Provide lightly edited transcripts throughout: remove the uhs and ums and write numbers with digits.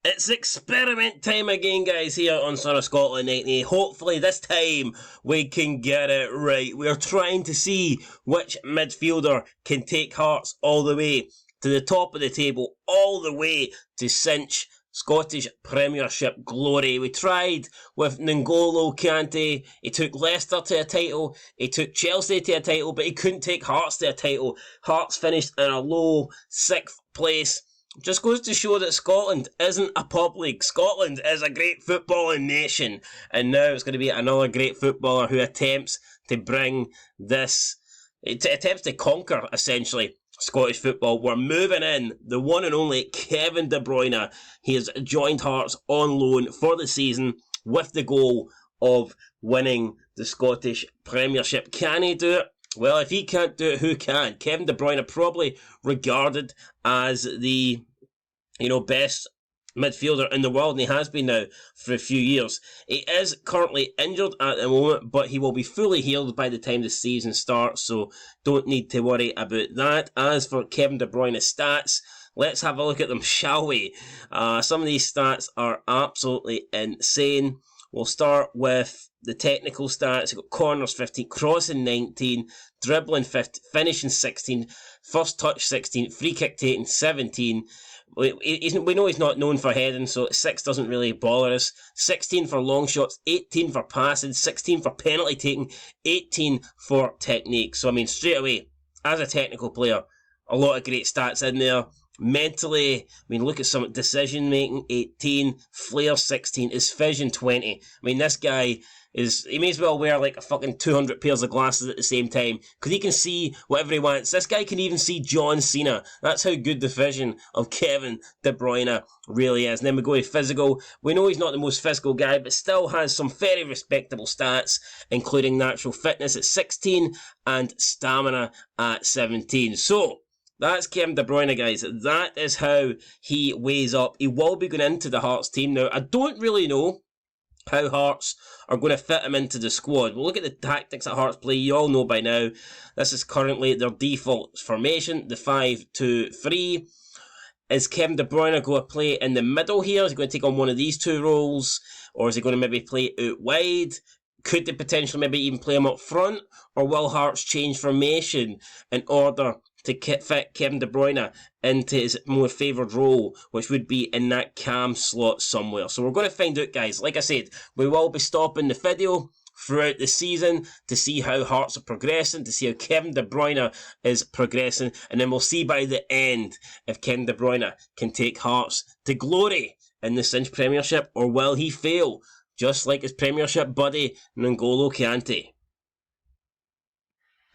It's experiment time again, guys, here on Son of Scotland 90. Hopefully this time we can get it right. We're trying to see which midfielder can take Hearts all the way to the top of the table, all the way to CINCH, Scottish Premiership glory. We tried with N'Golo Kante. He took Leicester to a title. He took Chelsea to a title, but he couldn't take Hearts to a title. Hearts finished in a low 6th place. Just goes to show that Scotland isn't a pub league. Scotland is a great footballing nation. And now it's going to be another great footballer who attempts to bring this, attempts to conquer, essentially, Scottish football. We're moving in the one and only Kevin De Bruyne. He has joined Hearts on loan for the season with the goal of winning the Scottish Premiership. Can he do it? Well, if he can't do it, who can? Kevin De Bruyne, probably regarded as the, best midfielder in the world, and he has been now for a few years. He is currently injured at the moment, but he will be fully healed by the time the season starts, so don't need to worry about that. As for Kevin De Bruyne's stats, let's have a look at them, shall we? Some of these stats are absolutely insane. We'll start with the technical stats. We've got corners 15, crossing 19, dribbling 15, finishing 16, first touch 16, free kick taking 17. We know he's not known for heading, so 6 doesn't really bother us. 16 for long shots, 18 for passing, 16 for penalty taking, 18 for technique. So, straight away, as a technical player, a lot of great stats in there. Mentally, look at some decision making, 18, flair 16, his vision 20. This guy he may as well wear like a fucking 200 pairs of glasses at the same time, because he can see whatever he wants. This guy can even see John Cena. That's how good the vision of Kevin De Bruyne really is. And then we go to physical. We know he's not the most physical guy, but still has some very respectable stats, including natural fitness at 16 and stamina at 17. So, that's Kevin De Bruyne, guys. That is how he weighs up. He will be going into the Hearts team. Now, I don't really know how Hearts are going to fit him into the squad. We'll look at the tactics that Hearts play. You all know by now, this is currently their default formation, the 5-2-3. Is Kevin De Bruyne going to play in the middle here? Is he going to take on one of these two roles? Or is he going to maybe play out wide? Could they potentially maybe even play him up front? Or will Hearts change formation in order to fit Kevin De Bruyne into his more favoured role, which would be in that cam slot somewhere? So we're going to find out, guys. Like I said, we will be stopping the video throughout the season to see how Hearts are progressing, to see how Kevin De Bruyne is progressing, and then we'll see by the end if Kevin De Bruyne can take Hearts to glory in the CINCH Premiership, or will he fail, just like his Premiership buddy N'Golo Kante.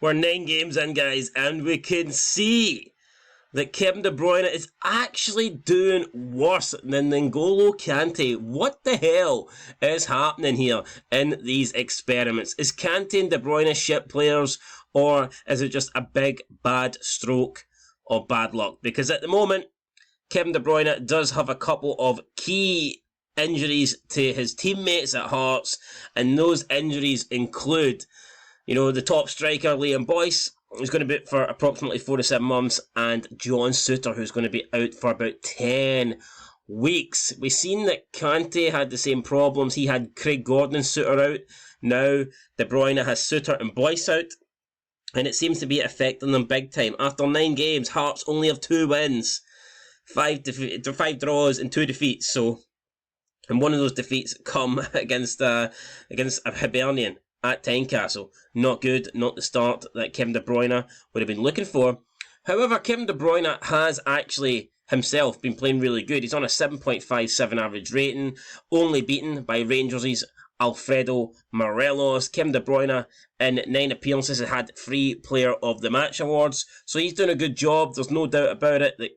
We're 9 games in, guys, and we can see that Kevin De Bruyne is actually doing worse than N'Golo Kante. What the hell is happening here in these experiments? Is Kante and De Bruyne shit players, or is it just a big bad stroke of bad luck? Because at the moment, Kevin De Bruyne does have a couple of key injuries to his teammates at Hearts, and those injuries include, the top striker, Liam Boyce, who's going to be out for approximately 4 to 7 months, and John Souttar, who's going to be out for about 10 weeks. We've seen that Kante had the same problems. He had Craig Gordon and Souttar out. Now, De Bruyne has Souttar and Boyce out, and it seems to be affecting them big time. After 9 games, Hearts only have 2 wins, 5 draws and 2 defeats. And one of those defeats come against a Hibernian at Tynecastle. Not good, not the start that Kevin De Bruyne would have been looking for. However, Kevin De Bruyne has actually himself been playing really good. He's on a 7.57 average rating, only beaten by Rangers' Alfredo Morelos. Kevin De Bruyne, in 9 appearances, has had 3 Player of the Match awards, so he's doing a good job. There's no doubt about it that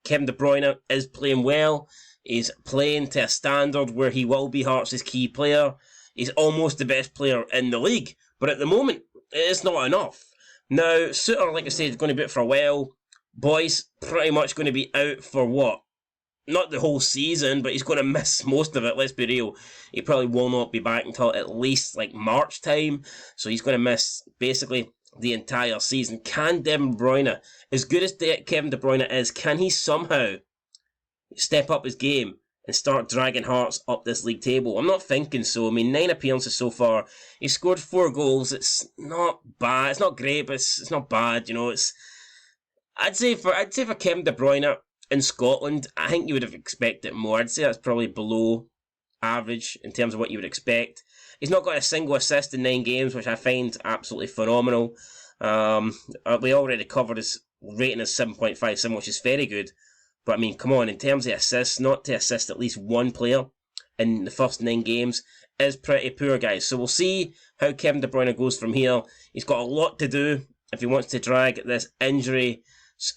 Kevin De Bruyne is playing well. He's playing to a standard where he will be Hearts' key player. He's almost the best player in the league, but at the moment, it's not enough. Now, Souttar, like I said, is going to be out for a while. Boyce, pretty much going to be out for what? Not the whole season, but he's going to miss most of it, let's be real. He probably will not be back until at least like March time, so he's going to miss basically the entire season. Can De Bruyne, as good as Kevin De Bruyne is, can he somehow step up his game and start dragging Hearts up this league table? I'm not thinking so. I mean, 9 appearances so far. He's scored 4 goals. It's not bad. It's not great, but it's not bad. You know, I'd say for Kevin De Bruyne in Scotland, I think you would have expected more. I'd say that's probably below average in terms of what you would expect. He's not got a single assist in 9 games, which I find absolutely phenomenal. We already covered his rating as 7.57, which is very good. But I mean, come on, in terms of assists, not to assist at least one player in the first 9 games is pretty poor, guys. So we'll see how Kevin De Bruyne goes from here. He's got a lot to do if he wants to drag this injury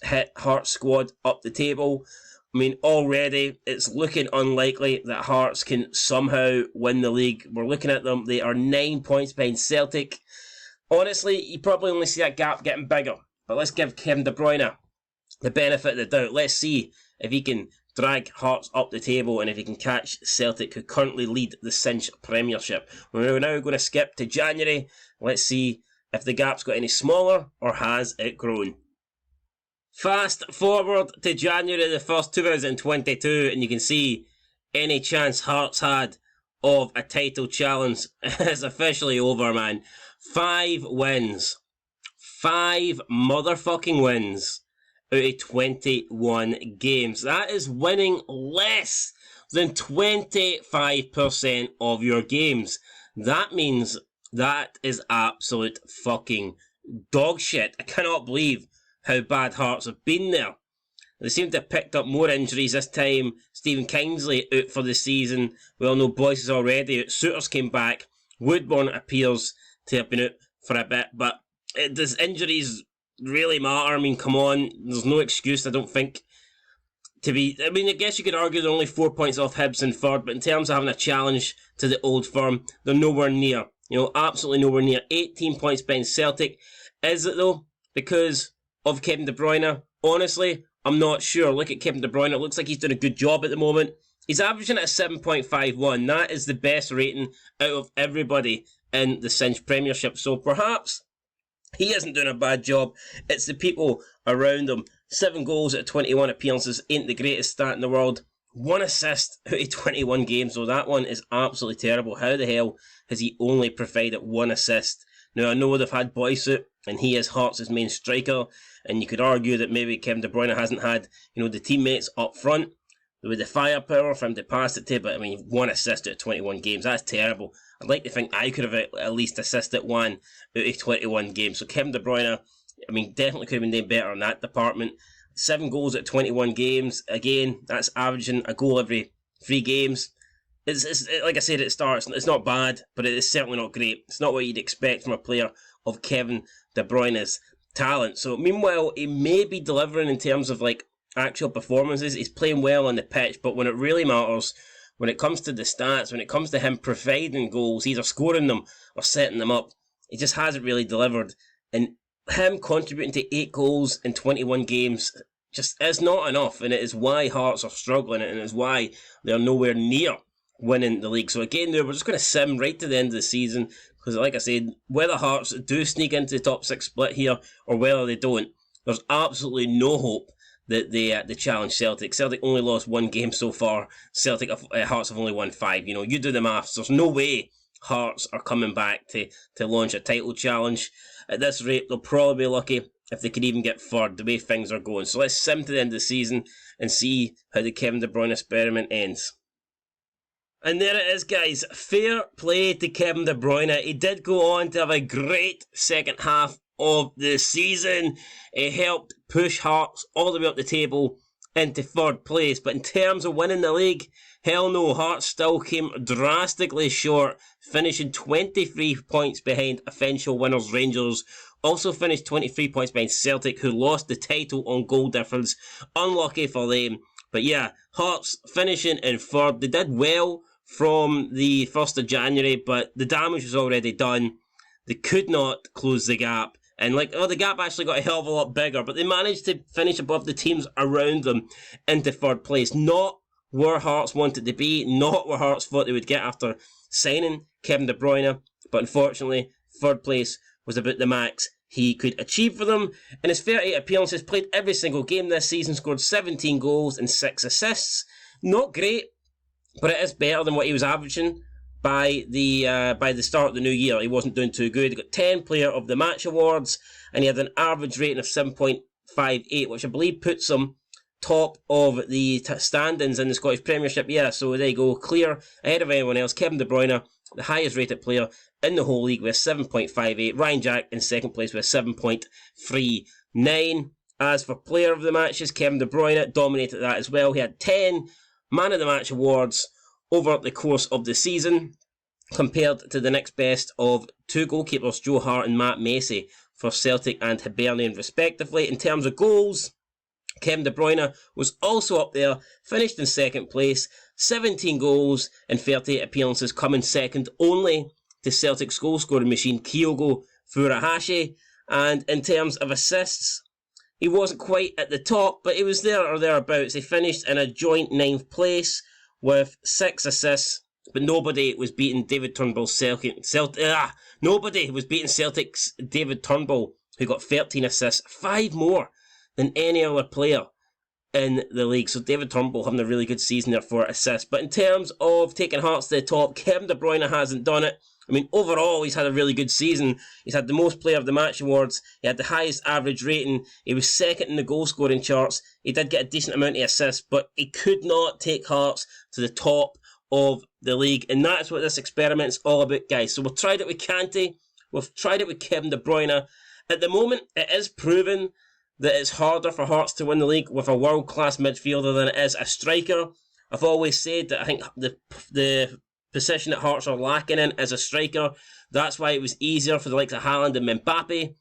hit Hearts squad up the table. I mean, already it's looking unlikely that Hearts can somehow win the league. We're looking at them. They are 9 points behind Celtic. Honestly, you probably only see that gap getting bigger. But let's give Kevin De Bruyne the benefit of the doubt. Let's see if he can drag Hearts up the table and if he can catch Celtic, who currently lead the CINCH Premiership. We're now going to skip to January. Let's see if the gap's got any smaller or has it grown. Fast forward to January the 1st, 2022, and you can see any chance Hearts had of a title challenge is officially over, man. 5 wins. 5 motherfucking wins out of 21 games. That is winning less than 25% of your games. That means that is absolute fucking dog shit. I cannot believe how bad Hearts have been there. They seem to have picked up more injuries this time. Stephen Kingsley out for the season. We all know Boyce is already out. Souters came back. Woodburn appears to have been out for a bit, but does injuries really matter? I mean, come on, there's no excuse, I don't think, to be... I mean, I guess you could argue they're only 4 points off Hibs and third, but in terms of having a challenge to the old firm, they're nowhere near. You know, absolutely nowhere near. 18 points behind Celtic. Is it, though, because of Kevin De Bruyne? Honestly, I'm not sure. Look at Kevin De Bruyne. It looks like he's doing a good job at the moment. He's averaging at a 7.51. That is the best rating out of everybody in the CINCH Premiership. So perhaps he isn't doing a bad job. It's the people around him. 7 goals at 21 appearances ain't the greatest stat in the world. 1 assist out of 21 games, so that one is absolutely terrible. How the hell has he only provided 1 assist? Now, I know they've had Boyce out, and he is Hearts' main striker, and you could argue that maybe Kevin De Bruyne hasn't had, you know, the teammates up front with the firepower for him to pass it to, but I mean, 1 assist out of 21 games, that's terrible. I'd like to think I could have at least assisted 1 out of 21 games. So Kevin De Bruyne, I mean, definitely could have been doing better in that department. 7 goals at 21 games. Again, that's averaging a goal every 3 games. It's like I said at the start, it's not bad, but it is certainly not great. It's not what you'd expect from a player of Kevin De Bruyne's talent. So meanwhile, he may be delivering in terms of like actual performances. He's playing well on the pitch, but when it really matters, when it comes to the stats, when it comes to him providing goals, either scoring them or setting them up, he just hasn't really delivered. And him contributing to 8 goals in 21 games just is not enough, and it is why Hearts are struggling, and it is why they're nowhere near winning the league. So again, we're just going to sim right to the end of the season, because like I said, whether Hearts do sneak into the top 6 split here, or whether they don't, there's absolutely no hope that they challenge Celtic. Celtic only lost 1 game so far. Hearts have only won 5. You know, you do the maths. There's no way Hearts are coming back to launch a title challenge. At this rate, they'll probably be lucky if they could even get third, the way things are going. So let's sim to the end of the season and see how the Kevin De Bruyne experiment ends. And there it is, guys. Fair play to Kevin De Bruyne. He did go on to have a great second half of the season. He helped push Hearts all the way up the table into third place. But in terms of winning the league, hell no, Hearts still came drastically short, finishing 23 points behind eventual winners Rangers. Also finished 23 points behind Celtic, who lost the title on goal difference. Unlucky for them. But yeah, Hearts finishing in third. They did well from the 1st of January, but the damage was already done. They could not close the gap. And the gap actually got a hell of a lot bigger, but they managed to finish above the teams around them into third place. Not where Hearts wanted to be, not where Hearts thought they would get after signing Kevin De Bruyne, but unfortunately, third place was about the max he could achieve for them. In his 38 appearances, played every single game this season, scored 17 goals and 6 assists. Not great, but it is better than what he was averaging by the start of the new year. He wasn't doing too good. He got 10 Player of the Match awards, and he had an average rating of 7.58, which I believe puts him top of the standings in the Scottish Premiership. Yeah, so there you go, clear ahead of anyone else. Kevin De Bruyne, the highest rated player in the whole league with 7.58. Ryan Jack in second place with 7.39. As for Player of the Matches, Kevin De Bruyne dominated that as well. He had 10 Man of the Match awards over the course of the season, compared to the next best of 2 goalkeepers, Joe Hart and Matt Macey, for Celtic and Hibernian respectively. In terms of goals, Kevin De Bruyne was also up there, finished in second place, 17 goals in 38 appearances, coming second only to Celtic's goal scoring machine, Kyogo Furuhashi. And in terms of assists, he wasn't quite at the top, but he was there or thereabouts. He finished in a joint 9th place with 6 assists, but nobody was beating David Turnbull's nobody was beating Celtic's David Turnbull, who got 13 assists, 5 more than any other player in the league. So David Turnbull having a really good season there for assists. But in terms of taking Hearts to the top, Kevin De Bruyne hasn't done it. I mean, overall, he's had a really good season. He's had the most Player of the Match awards. He had the highest average rating. He was second in the goal-scoring charts. He did get a decent amount of assists, but he could not take Hearts to the top of the league. And that's what this experiment's all about, guys. So we've tried it with Kanté. We've tried it with Kevin De Bruyne. At the moment, it is proven that it's harder for Hearts to win the league with a world-class midfielder than it is a striker. I've always said that I think the position that Hearts are lacking in is a striker. That's why it was easier for the likes of Haaland and Mbappe.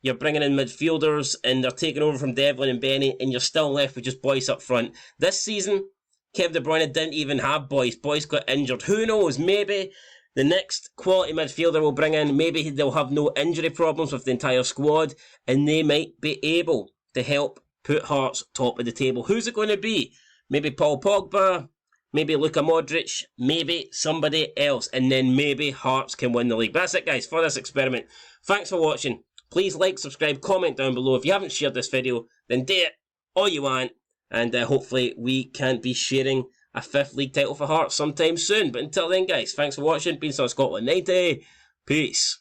You're bringing in midfielders and they're taking over from Devlin and Benny, and you're still left with just Boyce up front. This season, Kevin De Bruyne didn't even have Boyce. Boyce got injured. Who knows? Maybe the next quality midfielder will bring in, maybe they'll have no injury problems with the entire squad, and they might be able to help put Hearts top of the table. Who's it going to be? Maybe Paul Pogba, maybe Luka Modric, maybe somebody else, and then maybe Hearts can win the league. But that's it, guys, for this experiment. Thanks for watching. Please like, subscribe, comment down below. If you haven't shared this video, then do it all you want, and hopefully we can be sharing a 5th league title for Hearts sometime soon. But until then, guys, thanks for watching. Been Scotland 90. Peace.